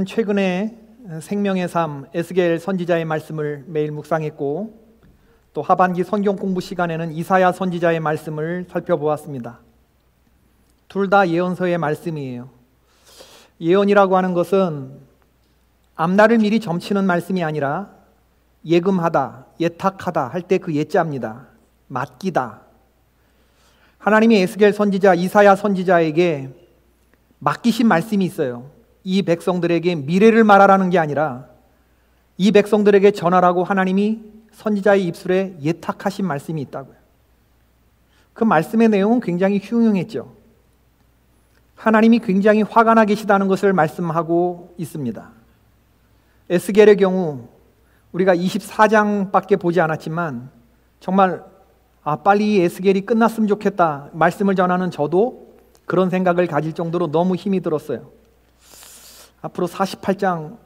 최근에 생명의 삶 에스겔 선지자의 말씀을 매일 묵상했고, 또 하반기 성경 공부 시간에는 이사야 선지자의 말씀을 살펴보았습니다. 둘 다 예언서의 말씀이에요. 예언이라고 하는 것은 앞날을 미리 점치는 말씀이 아니라 예금하다, 예탁하다 할 때 그 예자입니다. 맡기다. 하나님이 에스겔 선지자, 이사야 선지자에게 맡기신 말씀이 있어요. 이 백성들에게 미래를 말하라는 게 아니라 이 백성들에게 전하라고 하나님이 선지자의 입술에 예탁하신 말씀이 있다고요. 그 말씀의 내용은 굉장히 흉흉했죠. 하나님이 굉장히 화가 나 계시다는 것을 말씀하고 있습니다. 에스겔의 경우 우리가 24장밖에 보지 않았지만 정말 빨리 이 에스겔이 끝났으면 좋겠다 말씀을 전하는 저도 그런 생각을 가질 정도로 너무 힘이 들었어요. 앞으로 48장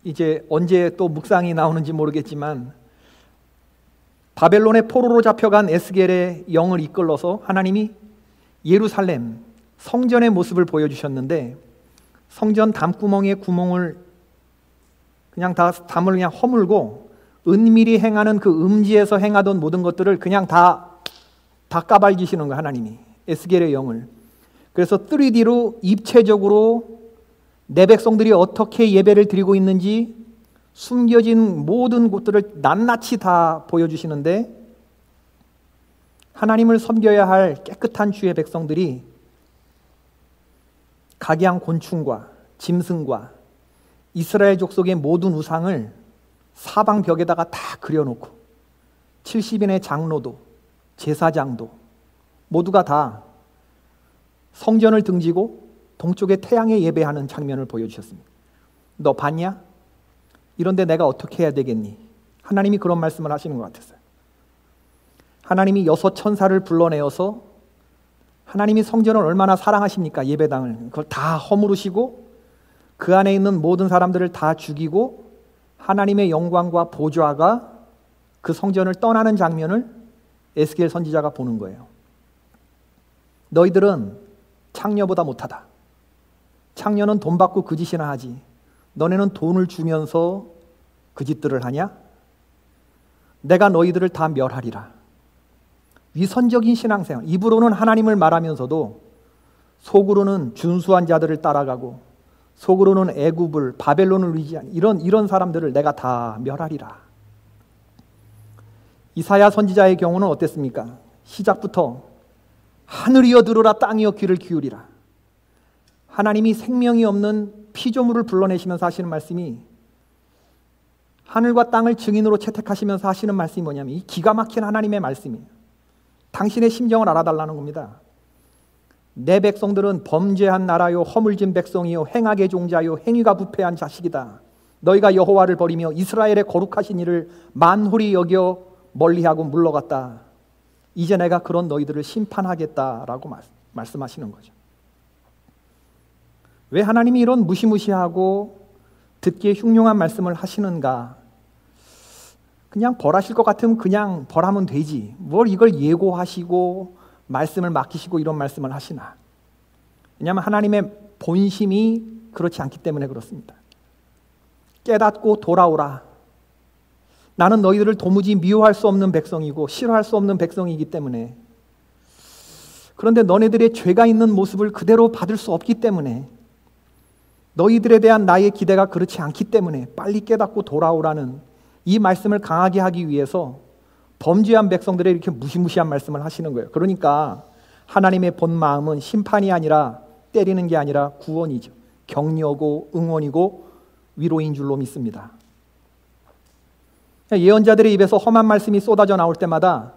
이제 언제 또 묵상이 나오는지 모르겠지만 바벨론의 포로로 잡혀간 에스겔의 영을 이끌어서 하나님이 예루살렘 성전의 모습을 보여주셨는데, 성전 담구멍에 구멍을 그냥 담을 그냥 허물고 은밀히 행하는 그 음지에서 행하던 모든 것들을 그냥 다 까발지시는 거예요. 하나님이 에스겔의 영을. 그래서 3D로 입체적으로 내 백성들이 어떻게 예배를 드리고 있는지 숨겨진 모든 곳들을 낱낱이 다 보여주시는데, 하나님을 섬겨야 할 깨끗한 주의 백성들이 각양 곤충과 짐승과 이스라엘 족속의 모든 우상을 사방 벽에다가 다 그려놓고 70인의 장로도 제사장도 모두가 다 성전을 등지고 동쪽의 태양에 예배하는 장면을 보여주셨습니다. 너 봤냐? 이런데 내가 어떻게 해야 되겠니? 하나님이 그런 말씀을 하시는 것 같았어요. 하나님이 6 천사를 불러내어서 하나님이 성전을 얼마나 사랑하십니까? 예배당을 그걸 다 허물으시고 그 안에 있는 모든 사람들을 다 죽이고 하나님의 영광과 보좌가 그 성전을 떠나는 장면을 에스겔 선지자가 보는 거예요. 너희들은 창녀보다 못하다. 창녀는 돈 받고 그 짓이나 하지. 너네는 돈을 주면서 그 짓들을 하냐? 내가 너희들을 다 멸하리라. 위선적인 신앙생활, 입으로는 하나님을 말하면서도 속으로는 준수한 자들을 따라가고 속으로는 애굽을, 바벨론을 의지한 이런 사람들을 내가 다 멸하리라. 이사야 선지자의 경우는 어땠습니까? 시작부터 하늘이여 들으라, 땅이여 귀를 기울이라. 하나님이 생명이 없는 피조물을 불러내시면서 하시는 말씀이, 하늘과 땅을 증인으로 채택하시면서 하시는 말씀이 뭐냐면 이 기가 막힌 하나님의 말씀이에요. 당신의 심정을 알아달라는 겁니다. 내 백성들은 범죄한 나라요, 허물진 백성이요, 행악의 종자요, 행위가 부패한 자식이다. 너희가 여호와를 버리며 이스라엘의 거룩하신 이를 만홀히 여겨 멀리하고 물러갔다. 이제 내가 그런 너희들을 심판하겠다라고 말씀하시는 거죠. 왜 하나님이 이런 무시무시하고 듣기에 흉흉한 말씀을 하시는가? 그냥 벌하실 것 같으면 그냥 벌하면 되지. 뭘 이걸 예고하시고 말씀을 맡기시고 이런 말씀을 하시나? 왜냐하면 하나님의 본심이 그렇지 않기 때문에 그렇습니다. 깨닫고 돌아오라. 나는 너희들을 도무지 미워할 수 없는 백성이고 싫어할 수 없는 백성이기 때문에, 그런데 너네들의 죄가 있는 모습을 그대로 받을 수 없기 때문에, 너희들에 대한 나의 기대가 그렇지 않기 때문에 빨리 깨닫고 돌아오라는 이 말씀을 강하게 하기 위해서 범죄한 백성들의 이렇게 무시무시한 말씀을 하시는 거예요. 그러니까 하나님의 본 마음은 심판이 아니라, 때리는 게 아니라 구원이죠. 격려고 응원이고 위로인 줄로 믿습니다. 예언자들의 입에서 험한 말씀이 쏟아져 나올 때마다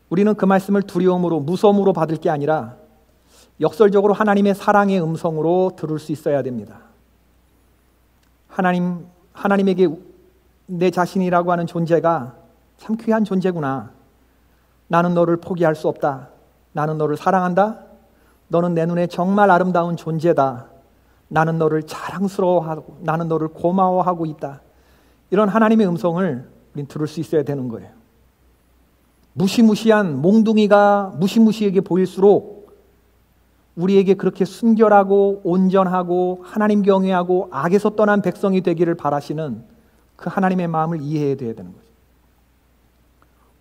우리는 그 말씀을 두려움으로, 무서움으로 받을 게 아니라 역설적으로 하나님의 사랑의 음성으로 들을 수 있어야 됩니다. 하나님에게 내 자신이라고 하는 존재가 참 귀한 존재구나. 나는 너를 포기할 수 없다. 나는 너를 사랑한다. 너는 내 눈에 정말 아름다운 존재다. 나는 너를 자랑스러워하고 나는 너를 고마워하고 있다. 이런 하나님의 음성을 우린 들을 수 있어야 되는 거예요. 무시무시한 몽둥이가 무시무시하게 보일수록 우리에게 그렇게 순결하고 온전하고 하나님 경외하고 악에서 떠난 백성이 되기를 바라시는 그 하나님의 마음을 이해해야 되는 거죠.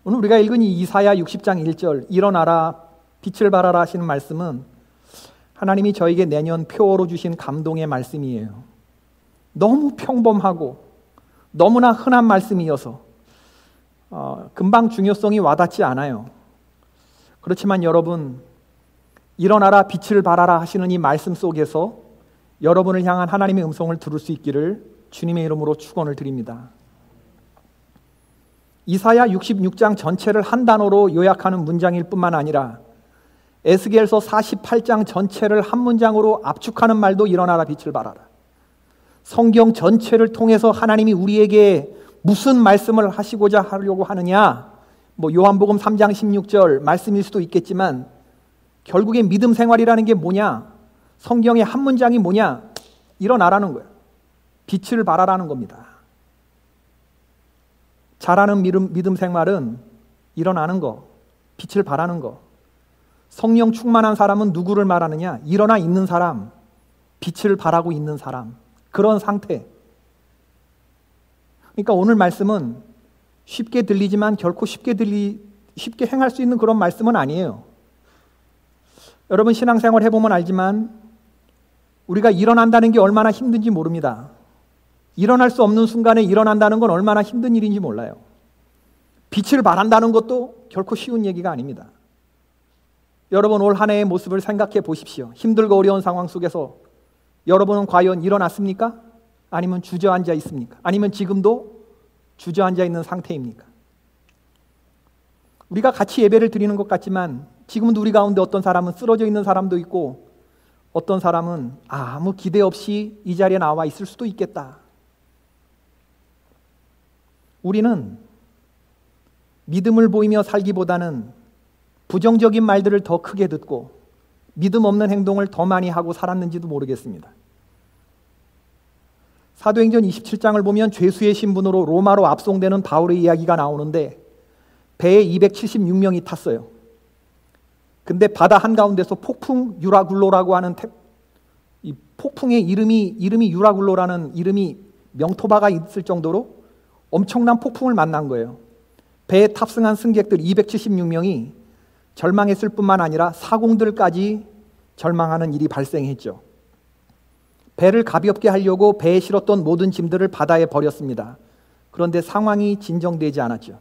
오늘 우리가 읽은 이 이사야 60장 1절 일어나라 빛을 발하라 하시는 말씀은 하나님이 저에게 내년 표어로 주신 감동의 말씀이에요. 너무 평범하고 너무나 흔한 말씀이어서 금방 중요성이 와닿지 않아요. 그렇지만 여러분, 일어나라 빛을 발하라 하시는 이 말씀 속에서 여러분을 향한 하나님의 음성을 들을 수 있기를 주님의 이름으로 축원을 드립니다. 이사야 66장 전체를 한 단어로 요약하는 문장일 뿐만 아니라 에스겔서 48장 전체를 한 문장으로 압축하는 말도 일어나라 빛을 발하라. 성경 전체를 통해서 하나님이 우리에게 무슨 말씀을 하시고자 하려고 하느냐, 요한복음 3장 16절 말씀일 수도 있겠지만 결국에 믿음 생활이라는 게 뭐냐, 성경의 한 문장이 뭐냐, 일어나라는 거예요. 빛을 발하라는 겁니다. 잘하는 믿음 생활은 일어나는 거, 빛을 발하는 거. 성령 충만한 사람은 누구를 말하느냐? 일어나 있는 사람, 빛을 발하고 있는 사람, 그런 상태. 그러니까 오늘 말씀은 쉽게 들리지만 결코 쉽게 행할 수 있는 그런 말씀은 아니에요. 여러분 신앙생활 해보면 알지만 우리가 일어난다는 게 얼마나 힘든지 모릅니다. 일어날 수 없는 순간에 일어난다는 건 얼마나 힘든 일인지 몰라요. 빛을 발한다는 것도 결코 쉬운 얘기가 아닙니다. 여러분 올 한 해의 모습을 생각해 보십시오. 힘들고 어려운 상황 속에서 여러분은 과연 일어났습니까? 아니면 주저앉아 있습니까? 아니면 지금도 주저앉아 있는 상태입니까? 우리가 같이 예배를 드리는 것 같지만 지금도 우리 가운데 어떤 사람은 쓰러져 있는 사람도 있고 어떤 사람은 아무 기대 없이 이 자리에 나와 있을 수도 있겠다. 우리는 믿음을 보이며 살기보다는 부정적인 말들을 더 크게 듣고 믿음 없는 행동을 더 많이 하고 살았는지도 모르겠습니다. 사도행전 27장을 보면 죄수의 신분으로 로마로 압송되는 바울의 이야기가 나오는데 배에 276명이 탔어요. 근데 바다 한가운데서 폭풍 유라굴로라고 하는 이 폭풍의 이름이 유라굴로라는 이름이 명토바가 있을 정도로 엄청난 폭풍을 만난 거예요. 배에 탑승한 승객들 276명이 절망했을 뿐만 아니라 사공들까지 절망하는 일이 발생했죠. 배를 가볍게 하려고 배에 실었던 모든 짐들을 바다에 버렸습니다. 그런데 상황이 진정되지 않았죠.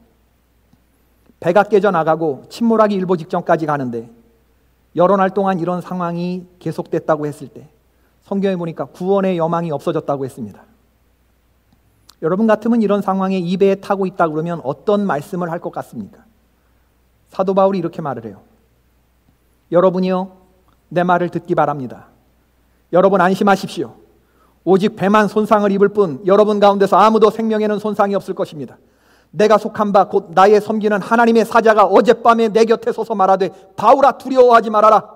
배가 깨져나가고 침몰하기 일보 직전까지 가는데 여러 날 동안 이런 상황이 계속됐다고 했을 때 성경에 보니까 구원의 여망이 없어졌다고 했습니다. 여러분 같으면 이런 상황에 이 배에 타고 있다 그러면 어떤 말씀을 할 것 같습니까? 사도 바울이 이렇게 말을 해요. 여러분이요, 내 말을 듣기 바랍니다. 여러분 안심하십시오. 오직 배만 손상을 입을 뿐 여러분 가운데서 아무도 생명에는 손상이 없을 것입니다. 내가 속한 바 곧 나의 섬기는 하나님의 사자가 어젯밤에 내 곁에 서서 말하되 바울아 두려워하지 말아라.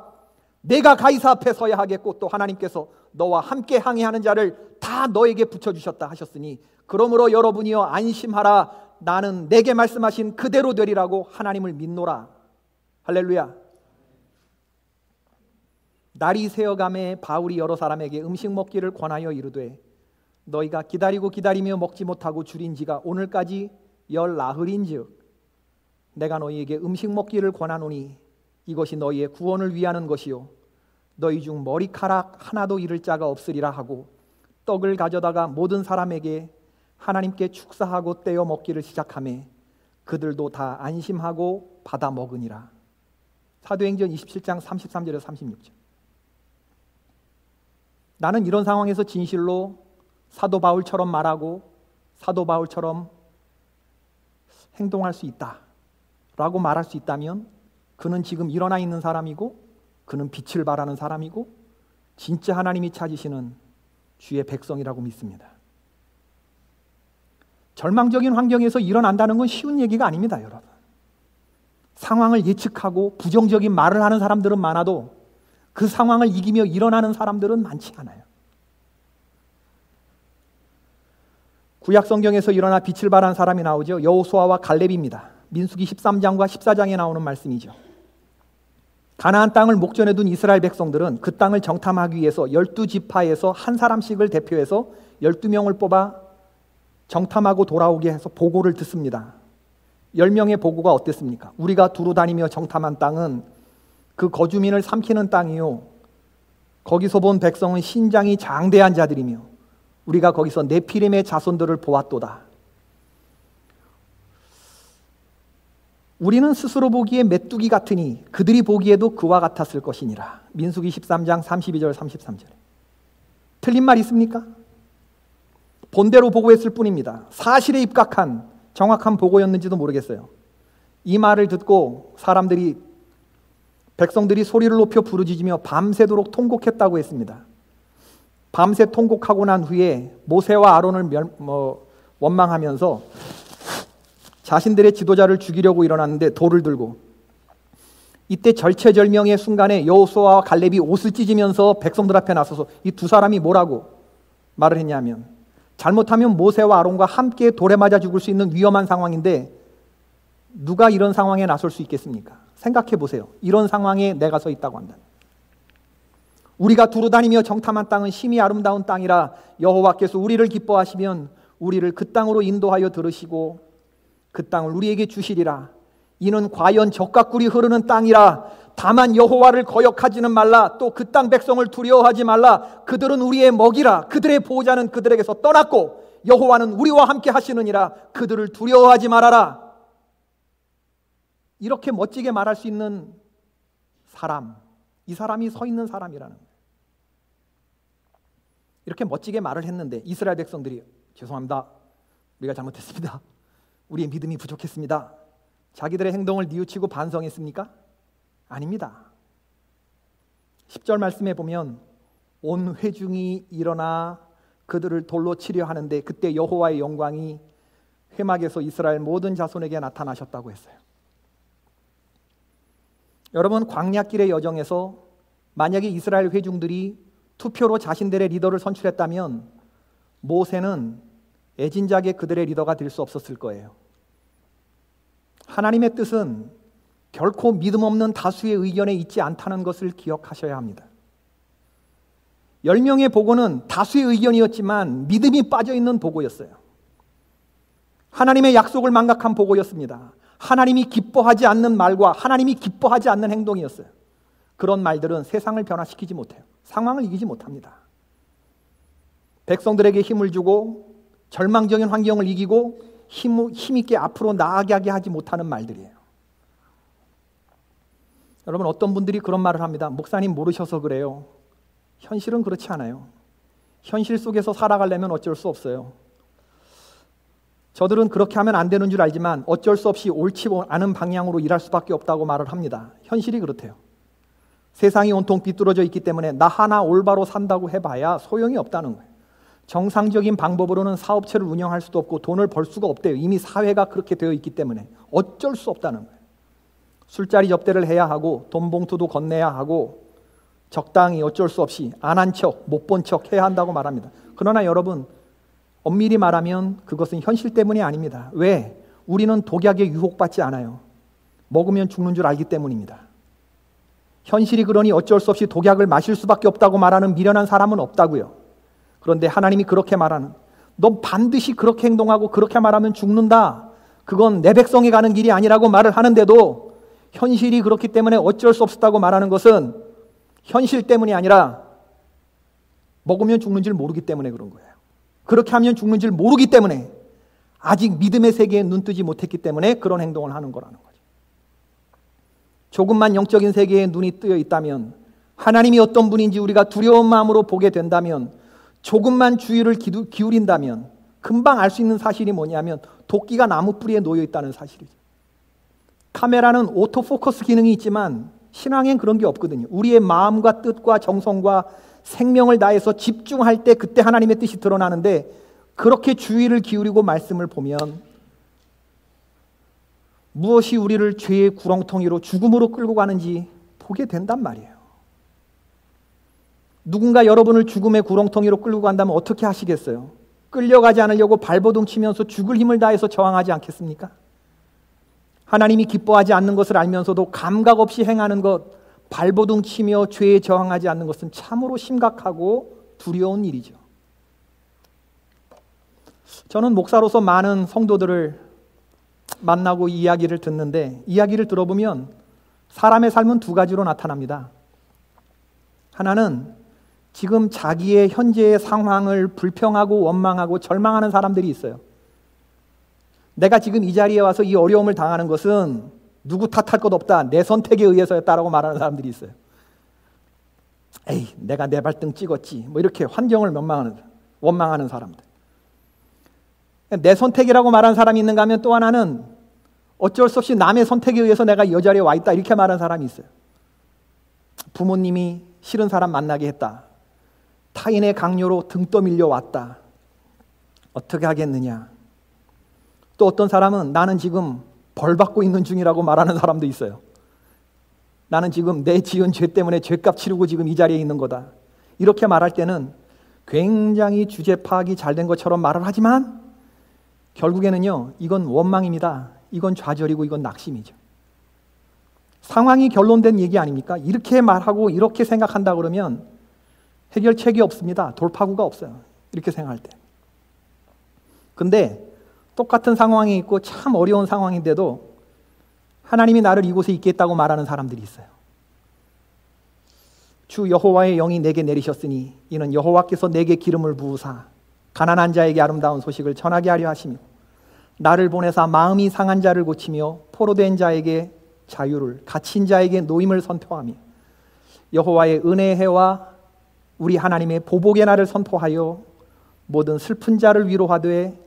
내가 가이사 앞에 서야 하겠고 또 하나님께서 너와 함께 항해하는 자를 다 너에게 붙여주셨다 하셨으니 그러므로 여러분이여 안심하라. 나는 내게 말씀하신 그대로 되리라고 하나님을 믿노라. 할렐루야. 날이 새어가매 바울이 여러 사람에게 음식 먹기를 권하여 이르되 너희가 기다리고 기다리며 먹지 못하고 줄인 지가 오늘까지 열 나흘인즉 내가 너희에게 음식 먹기를 권하노니 이것이 너희의 구원을 위하는 것이요 너희 중 머리카락 하나도 잃을 자가 없으리라 하고 떡을 가져다가 모든 사람에게 하나님께 축사하고 떼어 먹기를 시작하매 그들도 다 안심하고 받아 먹으니라. 사도행전 27장 33절에서 36절. 나는 이런 상황에서 진실로 사도 바울처럼 말하고 사도 바울처럼 행동할 수 있다 라고 말할 수 있다면 그는 지금 일어나 있는 사람이고 그는 빛을 발하는 사람이고 진짜 하나님이 찾으시는 주의 백성이라고 믿습니다. 절망적인 환경에서 일어난다는 건 쉬운 얘기가 아닙니다, 여러분. 상황을 예측하고 부정적인 말을 하는 사람들은 많아도 그 상황을 이기며 일어나는 사람들은 많지 않아요. 구약 성경에서 일어나 빛을 발한 사람이 나오죠. 여호수아와 갈렙입니다. 민수기 13장과 14장에 나오는 말씀이죠. 가나안 땅을 목전에 둔 이스라엘 백성들은 그 땅을 정탐하기 위해서 12지파에서 한 사람씩을 대표해서 12명을 뽑아 정탐하고 돌아오게 해서 보고를 듣습니다. 10명의 보고가 어땠습니까? 우리가 두루 다니며 정탐한 땅은 그 거주민을 삼키는 땅이요, 거기서 본 백성은 신장이 장대한 자들이며 우리가 거기서 네피림의 자손들을 보았도다. 우리는 스스로 보기에 메뚜기 같으니 그들이 보기에도 그와 같았을 것이니라. 민수기 13장 32절 33절. 틀린 말 있습니까? 본대로 보고했을 뿐입니다. 사실에 입각한 정확한 보고였는지도 모르겠어요. 이 말을 듣고 백성들이 소리를 높여 부르짖으며 밤새도록 통곡했다고 했습니다. 밤새 통곡하고 난 후에 모세와 아론을 원망하면서 자신들의 지도자를 죽이려고 일어났는데 돌을 들고, 이때 절체절명의 순간에 여호수아와 갈렙이 옷을 찢으면서 백성들 앞에 나서서 이 두 사람이 뭐라고 말을 했냐면, 잘못하면 모세와 아론과 함께 돌에 맞아 죽을 수 있는 위험한 상황인데 누가 이런 상황에 나설 수 있겠습니까? 생각해 보세요. 이런 상황에 내가 서 있다고 한다. 우리가 두루 다니며 정탐한 땅은 심히 아름다운 땅이라 여호와께서 우리를 기뻐하시면 우리를 그 땅으로 인도하여 들으시고 그 땅을 우리에게 주시리라. 이는 과연 젖과 꿀이 흐르는 땅이라. 다만 여호와를 거역하지는 말라. 또 그 땅 백성을 두려워하지 말라. 그들은 우리의 먹이라. 그들의 보호자는 그들에게서 떠났고 여호와는 우리와 함께 하시느니라. 그들을 두려워하지 말아라. 이렇게 멋지게 말할 수 있는 사람, 이 사람이 서 있는 사람이라는 거예요. 이렇게 멋지게 말을 했는데 이스라엘 백성들이 죄송합니다, 우리가 잘못했습니다, 우리의 믿음이 부족했습니다, 자기들의 행동을 뉘우치고 반성했습니까? 아닙니다. 10절 말씀에 보면 온 회중이 일어나 그들을 돌로 치려 하는데 그때 여호와의 영광이 회막에서 이스라엘 모든 자손에게 나타나셨다고 했어요. 여러분, 광야길의 여정에서 만약에 이스라엘 회중들이 투표로 자신들의 리더를 선출했다면 모세는 애진작에 그들의 리더가 될 수 없었을 거예요. 하나님의 뜻은 결코 믿음 없는 다수의 의견에 있지 않다는 것을 기억하셔야 합니다. 10명의 보고는 다수의 의견이었지만 믿음이 빠져있는 보고였어요. 하나님의 약속을 망각한 보고였습니다. 하나님이 기뻐하지 않는 말과 하나님이 기뻐하지 않는 행동이었어요. 그런 말들은 세상을 변화시키지 못해요. 상황을 이기지 못합니다. 백성들에게 힘을 주고 절망적인 환경을 이기고 힘있게 앞으로 나아가게 하지 못하는 말들이에요. 여러분, 어떤 분들이 그런 말을 합니다. 목사님 모르셔서 그래요. 현실은 그렇지 않아요. 현실 속에서 살아가려면 어쩔 수 없어요. 저들은 그렇게 하면 안 되는 줄 알지만 어쩔 수 없이 옳지 않은 방향으로 일할 수밖에 없다고 말을 합니다. 현실이 그렇대요. 세상이 온통 비뚤어져 있기 때문에 나 하나 올바로 산다고 해봐야 소용이 없다는 거예요. 정상적인 방법으로는 사업체를 운영할 수도 없고 돈을 벌 수가 없대요. 이미 사회가 그렇게 되어 있기 때문에 어쩔 수 없다는 거예요. 술자리 접대를 해야 하고 돈 봉투도 건네야 하고 적당히 어쩔 수 없이 안 한 척, 못 본 척 해야 한다고 말합니다. 그러나 여러분, 엄밀히 말하면 그것은 현실 때문이 아닙니다. 왜? 우리는 독약에 유혹받지 않아요. 먹으면 죽는 줄 알기 때문입니다. 현실이 그러니 어쩔 수 없이 독약을 마실 수밖에 없다고 말하는 미련한 사람은 없다고요. 그런데 하나님이 그렇게 말하는, 너 반드시 그렇게 행동하고 그렇게 말하면 죽는다, 그건 내 백성이 가는 길이 아니라고 말을 하는데도 현실이 그렇기 때문에 어쩔 수 없었다고 말하는 것은 현실 때문이 아니라 먹으면 죽는 줄 모르기 때문에 그런 거예요. 그렇게 하면 죽는 줄 모르기 때문에, 아직 믿음의 세계에 눈뜨지 못했기 때문에 그런 행동을 하는 거라는 거죠. 조금만 영적인 세계에 눈이 뜨여 있다면, 하나님이 어떤 분인지 우리가 두려운 마음으로 보게 된다면, 조금만 주의를 기울인다면 금방 알 수 있는 사실이 뭐냐면 도끼가 나무 뿌리에 놓여 있다는 사실이죠. 카메라는 오토포커스 기능이 있지만 신앙엔 그런 게 없거든요. 우리의 마음과 뜻과 정성과 생명을 다해서 집중할 때 그때 하나님의 뜻이 드러나는데, 그렇게 주의를 기울이고 말씀을 보면 무엇이 우리를 죄의 구렁텅이로 죽음으로 끌고 가는지 보게 된단 말이에요. 누군가 여러분을 죽음의 구렁텅이로 끌고 간다면 어떻게 하시겠어요? 끌려가지 않으려고 발버둥 치면서 죽을 힘을 다해서 저항하지 않겠습니까? 하나님이 기뻐하지 않는 것을 알면서도 감각 없이 행하는 것, 발버둥 치며 죄에 저항하지 않는 것은 참으로 심각하고 두려운 일이죠. 저는 목사로서 많은 성도들을 만나고 이야기를 듣는데, 이야기를 들어보면 사람의 삶은 두 가지로 나타납니다. 하나는 지금 자기의 현재의 상황을 불평하고 원망하고 절망하는 사람들이 있어요. 내가 지금 이 자리에 와서 이 어려움을 당하는 것은 누구 탓할 것 없다, 내 선택에 의해서였다라고 말하는 사람들이 있어요. 에이, 내가 내 발등 찍었지, 뭐 이렇게 환경을 원망하는 사람들. 내 선택이라고 말하는 사람이 있는가 하면, 또 하나는 어쩔 수 없이 남의 선택에 의해서 내가 이 자리에 와 있다, 이렇게 말하는 사람이 있어요. 부모님이 싫은 사람 만나게 했다, 타인의 강요로 등 떠밀려 왔다, 어떻게 하겠느냐. 또 어떤 사람은 나는 지금 벌 받고 있는 중이라고 말하는 사람도 있어요. 나는 지금 내 지은 죄 때문에 죄값 치르고 지금 이 자리에 있는 거다, 이렇게 말할 때는 굉장히 주제 파악이 잘 된 것처럼 말을 하지만 결국에는요, 이건 원망입니다. 이건 좌절이고 이건 낙심이죠. 상황이 결론된 얘기 아닙니까? 이렇게 말하고 이렇게 생각한다 그러면 해결책이 없습니다. 돌파구가 없어요, 이렇게 생각할 때. 근데 똑같은 상황에 있고 참 어려운 상황인데도 하나님이 나를 이곳에 있게 했다고 말하는 사람들이 있어요. 주 여호와의 영이 내게 내리셨으니 이는 여호와께서 내게 기름을 부으사 가난한 자에게 아름다운 소식을 전하게 하려 하시며 나를 보내사 마음이 상한 자를 고치며 포로된 자에게 자유를, 갇힌 자에게 노임을 선포하며 여호와의 은혜의 해와 우리 하나님의 보복의 날을 선포하여 모든 슬픈 자를 위로하되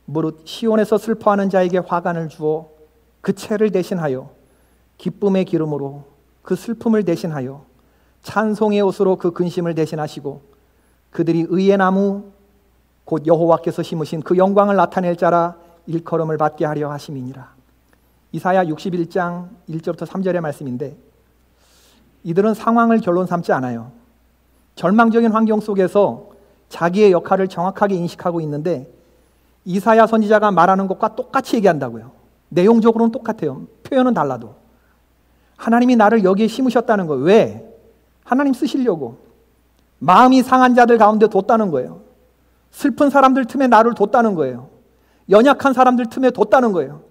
무릇 시온에서 슬퍼하는 자에게 화관을 주어 그 채를 대신하여 기쁨의 기름으로 그 슬픔을 대신하여 찬송의 옷으로 그 근심을 대신하시고 그들이 의의 나무 곧 여호와께서 심으신 그 영광을 나타낼 자라 일컬음을 받게 하려 하심이니라. 이사야 61장 1절부터 3절의 말씀인데, 이들은 상황을 결론 삼지 않아요. 절망적인 환경 속에서 자기의 역할을 정확하게 인식하고 있는데 이사야 선지자가 말하는 것과 똑같이 얘기한다고요. 내용적으로는 똑같아요. 표현은 달라도. 하나님이 나를 여기에 심으셨다는 거예요. 왜? 하나님 쓰시려고. 마음이 상한 자들 가운데 뒀다는 거예요. 슬픈 사람들 틈에 나를 뒀다는 거예요. 연약한 사람들 틈에 뒀다는 거예요.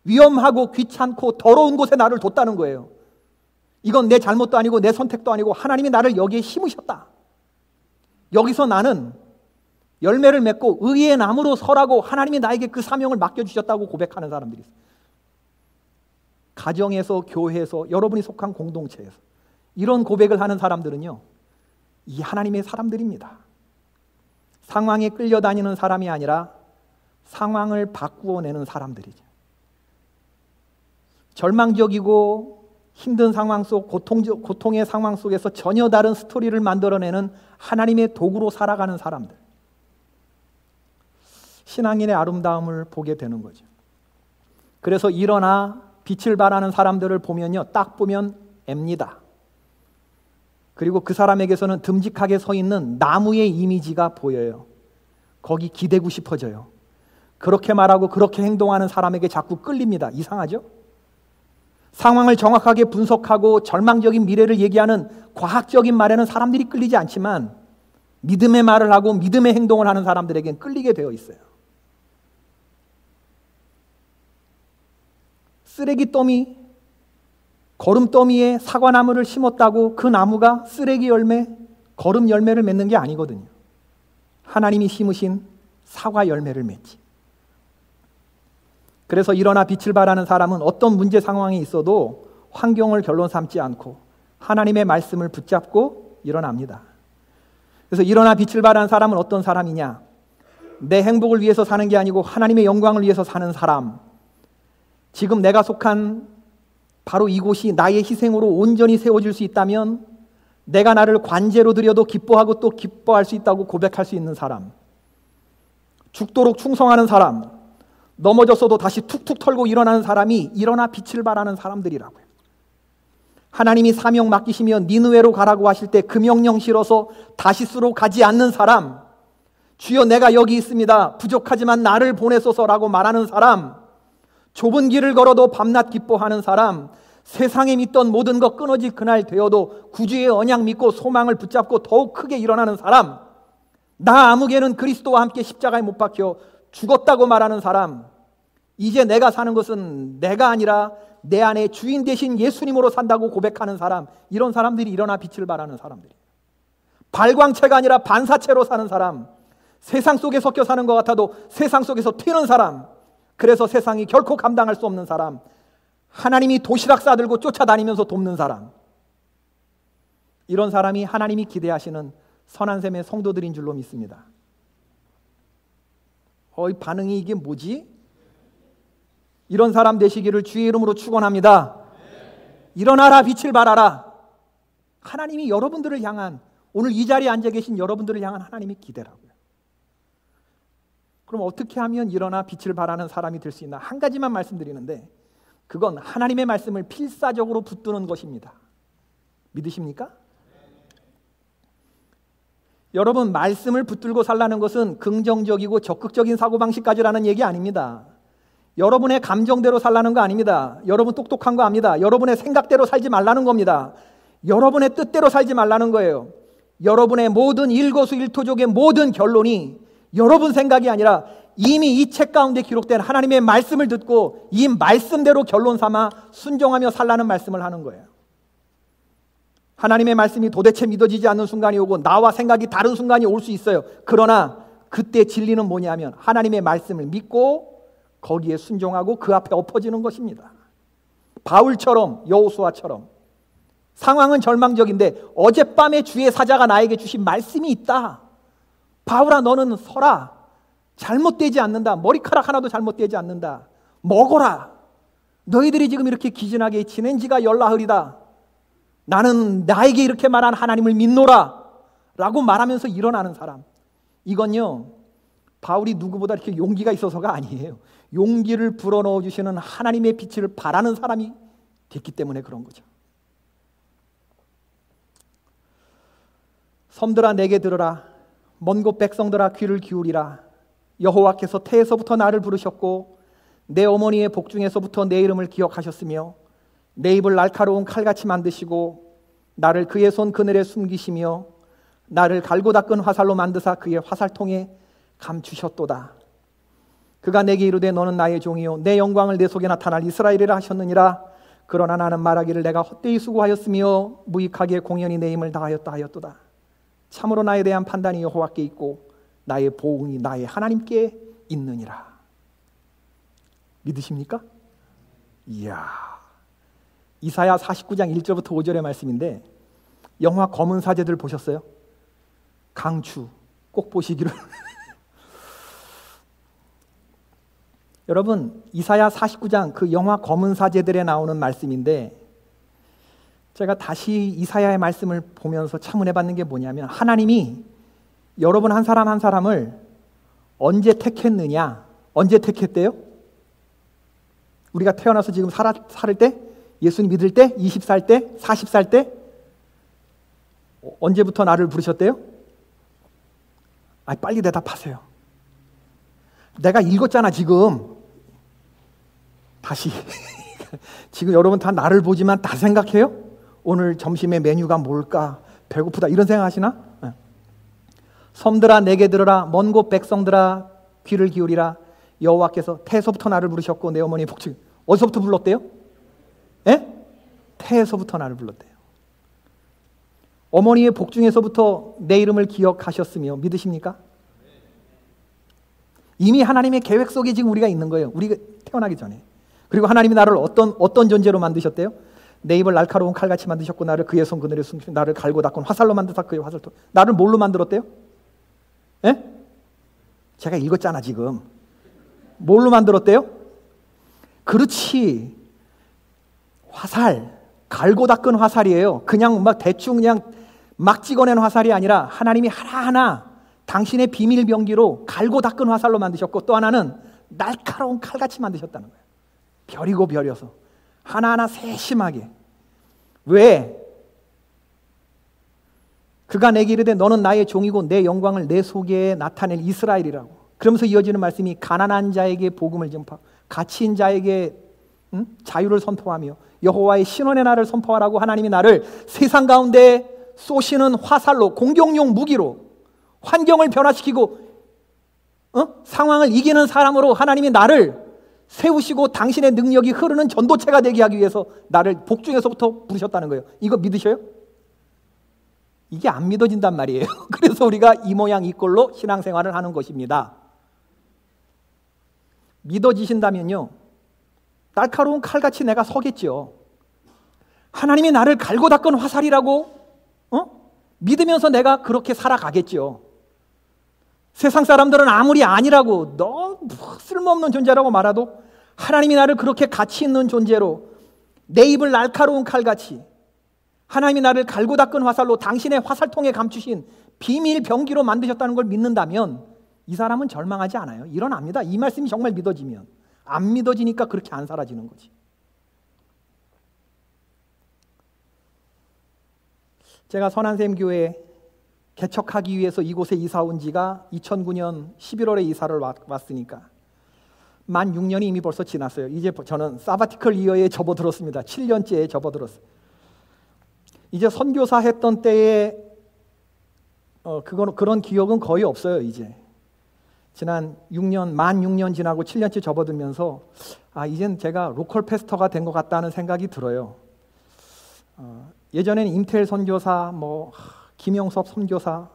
위험하고 귀찮고 더러운 곳에 나를 뒀다는 거예요. 이건 내 잘못도 아니고 내 선택도 아니고 하나님이 나를 여기에 심으셨다. 여기서 나는 열매를 맺고 의의 나무로 서라고 하나님이 나에게 그 사명을 맡겨주셨다고 고백하는 사람들이 있어요. 가정에서, 교회에서, 여러분이 속한 공동체에서 이런 고백을 하는 사람들은요, 이 하나님의 사람들입니다. 상황에 끌려다니는 사람이 아니라 상황을 바꾸어내는 사람들이죠. 절망적이고 힘든 상황 속, 고통의 상황 속에서 전혀 다른 스토리를 만들어내는 하나님의 도구로 살아가는 사람들. 신앙인의 아름다움을 보게 되는 거죠. 그래서 일어나 빛을 발하는 사람들을 보면요, 딱 보면 앱니다. 그리고 그 사람에게서는 듬직하게 서 있는 나무의 이미지가 보여요. 거기 기대고 싶어져요. 그렇게 말하고 그렇게 행동하는 사람에게 자꾸 끌립니다. 이상하죠? 상황을 정확하게 분석하고 절망적인 미래를 얘기하는 과학적인 말에는 사람들이 끌리지 않지만 믿음의 말을 하고 믿음의 행동을 하는 사람들에겐 끌리게 되어 있어요. 쓰레기 더미, 거름더미에 사과나무를 심었다고 그 나무가 쓰레기 열매, 거름 열매를 맺는 게 아니거든요. 하나님이 심으신 사과 열매를 맺지. 그래서 일어나 빛을 발하는 사람은 어떤 문제 상황에 있어도 환경을 결론 삼지 않고 하나님의 말씀을 붙잡고 일어납니다. 그래서 일어나 빛을 발하는 사람은 어떤 사람이냐? 내 행복을 위해서 사는 게 아니고 하나님의 영광을 위해서 사는 사람. 지금 내가 속한 바로 이곳이 나의 희생으로 온전히 세워질 수 있다면 내가 나를 관제로 드려도 기뻐하고 또 기뻐할 수 있다고 고백할 수 있는 사람. 죽도록 충성하는 사람. 넘어졌어도 다시 툭툭 털고 일어나는 사람이 일어나 빛을 발하는 사람들이라고요. 하나님이 사명 맡기시며 니느웨로 가라고 하실 때 그 명령 실어서 다시스로 가지 않는 사람. 주여 내가 여기 있습니다. 부족하지만 나를 보내소서라고 말하는 사람. 좁은 길을 걸어도 밤낮 기뻐하는 사람. 세상에 믿던 모든 것 끊어질 그날 되어도 구주의 언약 믿고 소망을 붙잡고 더욱 크게 일어나는 사람, 나 아무개는 그리스도와 함께 십자가에 못 박혀 죽었다고 말하는 사람, 이제 내가 사는 것은 내가 아니라 내 안에 주인 되신 예수님으로 산다고 고백하는 사람, 이런 사람들이 일어나 빛을 발하는 사람들이에요. 발광체가 아니라 반사체로 사는 사람, 세상 속에 섞여 사는 것 같아도 세상 속에서 튀는 사람, 그래서 세상이 결코 감당할 수 없는 사람, 하나님이 도시락 싸들고 쫓아다니면서 돕는 사람, 이런 사람이 하나님이 기대하시는 선한 셈의 성도들인 줄로 믿습니다. 이 반응이 이게 뭐지? 이런 사람 되시기를 주의 이름으로 축원합니다. 일어나라, 빛을 발하라. 하나님이 여러분들을 향한, 오늘 이 자리에 앉아 계신 여러분들을 향한 하나님의 기대라고요. 그럼 어떻게 하면 일어나 빛을 발하는 사람이 될 수 있나? 한 가지만 말씀드리는데, 그건 하나님의 말씀을 필사적으로 붙드는 것입니다. 믿으십니까? 여러분, 말씀을 붙들고 살라는 것은 긍정적이고 적극적인 사고방식까지라는 얘기 아닙니다. 여러분의 감정대로 살라는 거 아닙니다. 여러분 똑똑한 거 압니다. 여러분의 생각대로 살지 말라는 겁니다. 여러분의 뜻대로 살지 말라는 거예요. 여러분의 모든 일거수일투족의 모든 결론이 여러분 생각이 아니라 이미 이 책 가운데 기록된 하나님의 말씀을 듣고 이 말씀대로 결론 삼아 순종하며 살라는 말씀을 하는 거예요. 하나님의 말씀이 도대체 믿어지지 않는 순간이 오고 나와 생각이 다른 순간이 올 수 있어요. 그러나 그때 진리는 뭐냐면 하나님의 말씀을 믿고 거기에 순종하고 그 앞에 엎어지는 것입니다. 바울처럼, 여호수아처럼. 상황은 절망적인데 어젯밤에 주의 사자가 나에게 주신 말씀이 있다. 바울아, 너는 서라. 잘못되지 않는다. 머리카락 하나도 잘못되지 않는다. 먹어라. 너희들이 지금 이렇게 기진하게 지낸 지가 열나흘이다. 나는 나에게 이렇게 말한 하나님을 믿노라 라고 말하면서 일어나는 사람, 이건요 바울이 누구보다 이렇게 용기가 있어서가 아니에요. 용기를 불어넣어 주시는 하나님의 빛을 바라는 사람이 됐기 때문에 그런 거죠. 섬들아 내게 들으라. 먼 곳 백성들아 귀를 기울이라. 여호와께서 태에서부터 나를 부르셨고 내 어머니의 복중에서부터 내 이름을 기억하셨으며 내 입을 날카로운 칼같이 만드시고 나를 그의 손 그늘에 숨기시며 나를 갈고 닦은 화살로 만드사 그의 화살통에 감추셨도다. 그가 내게 이르되 너는 나의 종이요 내 영광을 내 속에 나타날 이스라엘이라 하셨느니라. 그러나 나는 말하기를 내가 헛되이 수고하였으며 무익하게 공연히 내 힘을 다하였다 하였도다. 참으로 나에 대한 판단이 여호와께 있고 나의 보응이 나의 하나님께 있느니라. 믿으십니까? 이야, 이사야 49장 1절부터 5절의 말씀인데 영화 검은 사제들 보셨어요? 강추 꼭 보시기를. 여러분, 이사야 49장 그 영화 검은 사제들에 나오는 말씀인데 제가 다시 이사야의 말씀을 보면서 참은해 받는 게 뭐냐면 하나님이 여러분 한 사람 한 사람을 언제 택했느냐? 언제 택했대요? 우리가 태어나서 지금 살을 때? 예수님 믿을 때? 20살 때? 40살 때? 언제부터 나를 부르셨대요? 빨리 대답하세요. 내가 읽었잖아 지금. 다시. 지금 여러분 다 나를 보지만 다 생각해요? 오늘 점심의 메뉴가 뭘까? 배고프다 이런 생각하시나? 네. 섬들아 내게 들으라. 먼 곳 백성들아 귀를 기울이라. 여호와께서 태에서부터 나를 부르셨고 내 어머니의 복중. 어디서부터 불렀대요? 예? 태에서부터 나를 불렀대요. 어머니의 복중에서부터 내 이름을 기억하셨으며 믿으십니까? 이미 하나님의 계획 속에 지금 우리가 있는 거예요. 우리가 태어나기 전에. 그리고 하나님이 나를 어떤 존재로 만드셨대요? 내 입을 날카로운 칼같이 만드셨고 나를 그의 손 그늘에 숨기시고 나를 갈고 닦은 화살로 만드사 그의 화살통. 나를 뭘로 만들었대요? 예? 제가 읽었잖아 지금. 뭘로 만들었대요? 그렇지. 화살. 갈고 닦은 화살이에요. 그냥 막 대충 그냥 막 찍어낸 화살이 아니라 하나님이 하나하나 당신의 비밀 병기로 갈고 닦은 화살로 만드셨고 또 하나는 날카로운 칼같이 만드셨다는 거예요. 별이고 별이어서 하나하나 세심하게. 왜? 그가 내게 이르되 너는 나의 종이고 내 영광을 내 속에 나타낼 이스라엘이라고. 그러면서 이어지는 말씀이 가난한 자에게 복음을 전파하고 갇힌 자에게 자유를 선포하며 여호와의 신원의 날을 선포하라고 하나님이 나를 세상 가운데 쏘시는 화살로, 공격용 무기로, 환경을 변화시키고 상황을 이기는 사람으로 하나님이 나를 세우시고 당신의 능력이 흐르는 전도체가 되게 하기 위해서 나를 복중에서부터 부르셨다는 거예요. 이거 믿으셔요? 이게 안 믿어진단 말이에요. 그래서 우리가 이 모양 이 꼴로 신앙생활을 하는 것입니다. 믿어지신다면요, 날카로운 칼같이 내가 서겠죠. 하나님이 나를 갈고 닦은 화살이라고 믿으면서 내가 그렇게 살아가겠죠. 세상 사람들은 아무리 아니라고, 너 쓸모없는 존재라고 말해도 하나님이 나를 그렇게 가치 있는 존재로, 내 입을 날카로운 칼같이, 하나님이 나를 갈고 닦은 화살로 당신의 화살통에 감추신 비밀 병기로 만드셨다는 걸 믿는다면 이 사람은 절망하지 않아요. 일어납니다. 이 말씀이 정말 믿어지면. 안 믿어지니까 그렇게 안 사라지는 거지. 제가 선한샘교회 개척하기 위해서 이곳에 이사 온 지가 2009년 11월에 이사를 왔으니까 만 6년이 이미 벌써 지났어요. 이제 저는 사바티컬 이어에 접어들었습니다. 7년째에 접어들었어요. 이제 선교사 했던 때에 그런 기억은 거의 없어요. 이제 지난 6년, 만 6년 지나고 7년째 접어들면서 이젠 제가 로컬 패스터가 된 것 같다는 생각이 들어요. 예전에는 임태일 선교사, 김영섭 선교사,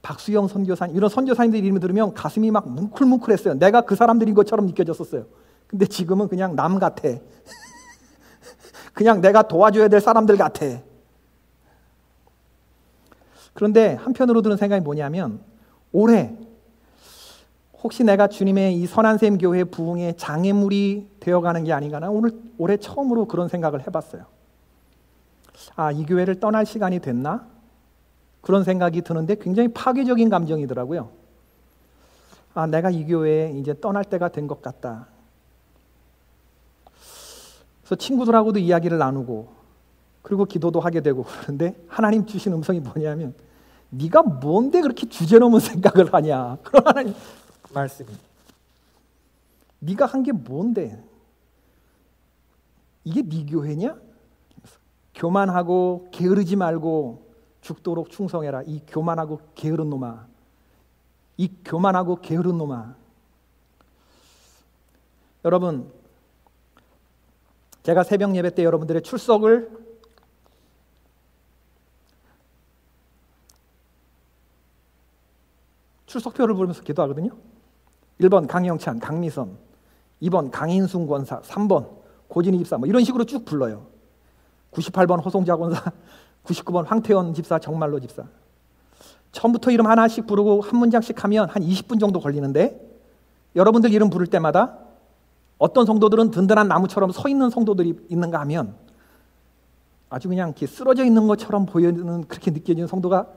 박수영 선교사님, 이런 선교사님들 이름을 들으면 가슴이 막 뭉클뭉클했어요. 내가 그 사람들인 것처럼 느껴졌었어요. 근데 지금은 그냥 남 같아. 그냥 내가 도와줘야 될 사람들 같아. 그런데 한편으로 드는 생각이 뭐냐면, 올해 혹시 내가 주님의 이 선한샘 교회 부흥의 장애물이 되어가는 게 아닌가, 나 올해 처음으로 그런 생각을 해봤어요. 이 교회를 떠날 시간이 됐나? 그런 생각이 드는데 굉장히 파괴적인 감정이더라고요. 내가 이 교회에 이제 떠날 때가 된 것 같다. 그래서 친구들하고도 이야기를 나누고, 그리고 기도도 하게 되고 그러는데 하나님 주신 음성이 뭐냐면, 네가 뭔데 그렇게 주제넘은 생각을 하냐. 그런 하나님 말씀이. 네가 한 게 뭔데? 이게 네 교회냐? 교만하고 게으르지 말고 죽도록 충성해라. 이 교만하고 게으른 놈아. 이 교만하고 게으른 놈아. 여러분, 제가 새벽 예배 때 여러분들의 출석표를 부르면서 기도하거든요. 1번 강영찬, 강미선, 2번 강인순 권사, 3번 고진희 집사, 이런 식으로 쭉 불러요. 98번 호송자 권사, 99번 황태원 집사, 정말로 집사. 처음부터 이름 하나씩 부르고 한 문장씩 하면 한 20분 정도 걸리는데, 여러분들 이름 부를 때마다 어떤 성도들은 든든한 나무처럼 서 있는 성도들이 있는가 하면 아주 그냥 이렇게 쓰러져 있는 것처럼 보이는, 그렇게 느껴지는 성도가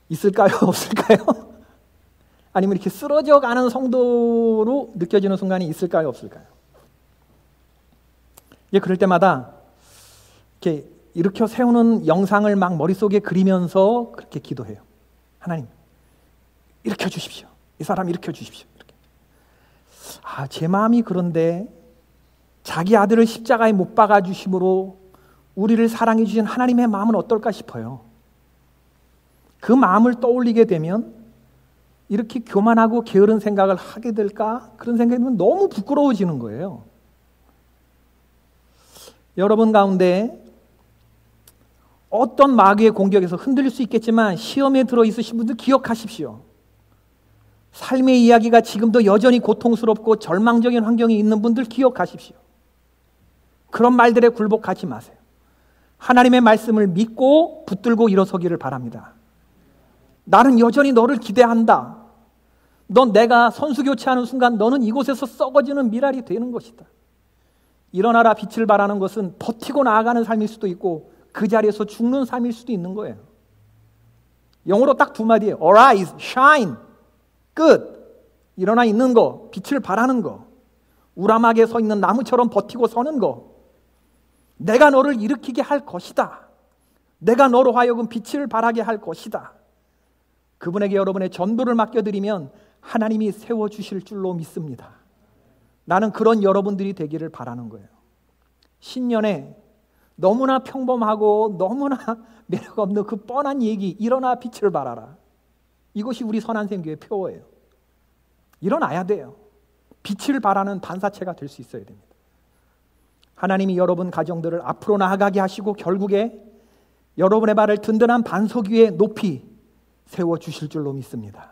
있을까요? 없을까요? 아니면 이렇게 쓰러져 가는 성도로 느껴지는 순간이 있을까요? 없을까요? 이제 그럴 때마다 이렇게 일으켜 세우는 영상을 막 머릿속에 그리면서 그렇게 기도해요. 하나님, 일으켜 주십시오. 이 사람 일으켜 주십시오. 이렇게. 제 마음이 그런데 자기 아들을 십자가에 못 박아 주심으로 우리를 사랑해 주신 하나님의 마음은 어떨까 싶어요. 그 마음을 떠올리게 되면 이렇게 교만하고 게으른 생각을 하게 될까? 그런 생각이 들면 너무 부끄러워지는 거예요. 여러분 가운데 어떤 마귀의 공격에서 흔들릴 수 있겠지만 시험에 들어있으신 분들 기억하십시오. 삶의 이야기가 지금도 여전히 고통스럽고 절망적인 환경에 있는 분들 기억하십시오. 그런 말들에 굴복하지 마세요. 하나님의 말씀을 믿고 붙들고 일어서기를 바랍니다. 나는 여전히 너를 기대한다. 넌 내가 선수 교체하는 순간 너는 이곳에서 썩어지는 미랄이 되는 것이다. 일어나라 빛을 발하는 것은 버티고 나아가는 삶일 수도 있고 그 자리에서 죽는 삶일 수도 있는 거예요. 영어로 딱 두 마디예요. Arise, shine, 끝. 일어나 있는 거, 빛을 발하는 거, 우람하게 서 있는 나무처럼 버티고 서는 거. 내가 너를 일으키게 할 것이다. 내가 너로 하여금 빛을 발하게 할 것이다. 그분에게 여러분의 전부를 맡겨드리면 하나님이 세워주실 줄로 믿습니다. 나는 그런 여러분들이 되기를 바라는 거예요. 신년에 너무나 평범하고 너무나 매력 없는 그 뻔한 얘기, 일어나 빛을 발하라. 이것이 우리 선한생교의 표어예요. 일어나야 돼요. 빛을 발하는 반사체가 될 수 있어야 됩니다. 하나님이 여러분 가정들을 앞으로 나아가게 하시고 결국에 여러분의 발을 든든한 반석 위에 높이 세워주실 줄로 믿습니다.